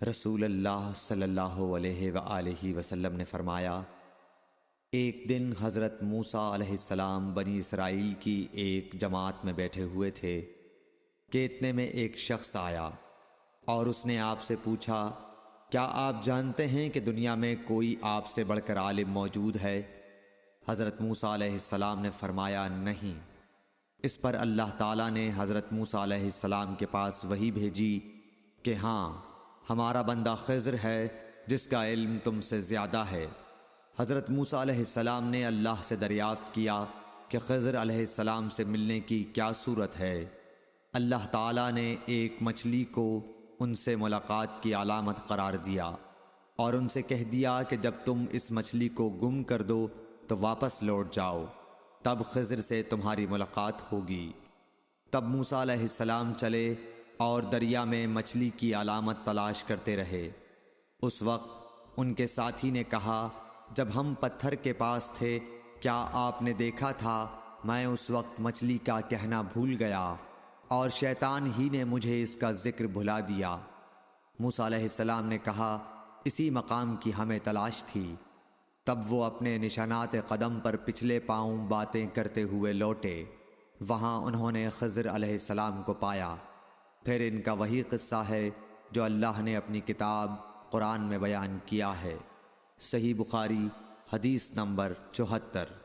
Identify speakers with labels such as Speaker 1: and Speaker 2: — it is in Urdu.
Speaker 1: رسول اللہ صلی اللہ علیہ وآلہ وسلم نے فرمایا، ایک دن حضرت موسیٰ علیہ السلام بنی اسرائیل کی ایک جماعت میں بیٹھے ہوئے تھے کہ اتنے میں ایک شخص آیا اور اس نے آپ سے پوچھا، کیا آپ جانتے ہیں کہ دنیا میں کوئی آپ سے بڑھ کر عالم موجود ہے؟ حضرت موسیٰ علیہ السلام نے فرمایا، نہیں۔ اس پر اللہ تعالیٰ نے حضرت موسیٰ علیہ السلام کے پاس وحی بھیجی کہ ہاں، ہمارا بندہ خضر ہے جس کا علم تم سے زیادہ ہے۔ حضرت موسیٰ علیہ السلام نے اللہ سے دریافت کیا کہ خضر علیہ السلام سے ملنے کی کیا صورت ہے؟ اللہ تعالیٰ نے ایک مچھلی کو ان سے ملاقات کی علامت قرار دیا اور ان سے کہہ دیا کہ جب تم اس مچھلی کو گم کر دو تو واپس لوٹ جاؤ، تب خضر سے تمہاری ملاقات ہوگی۔ تب موسیٰ علیہ السلام چلے اور دریا میں مچھلی کی علامت تلاش کرتے رہے۔ اس وقت ان کے ساتھی نے کہا، جب ہم پتھر کے پاس تھے کیا آپ نے دیکھا تھا؟ میں اس وقت مچھلی کا کہنا بھول گیا اور شیطان ہی نے مجھے اس کا ذکر بھلا دیا۔ موسیٰ علیہ السلام نے کہا، اسی مقام کی ہمیں تلاش تھی۔ تب وہ اپنے نشانات قدم پر پچھلے پاؤں باتیں کرتے ہوئے لوٹے۔ وہاں انہوں نے خضر علیہ السلام کو پایا۔ پھر ان کا وہی قصہ ہے جو اللہ نے اپنی کتاب قرآن میں بیان کیا ہے۔ صحیح بخاری حدیث نمبر 74۔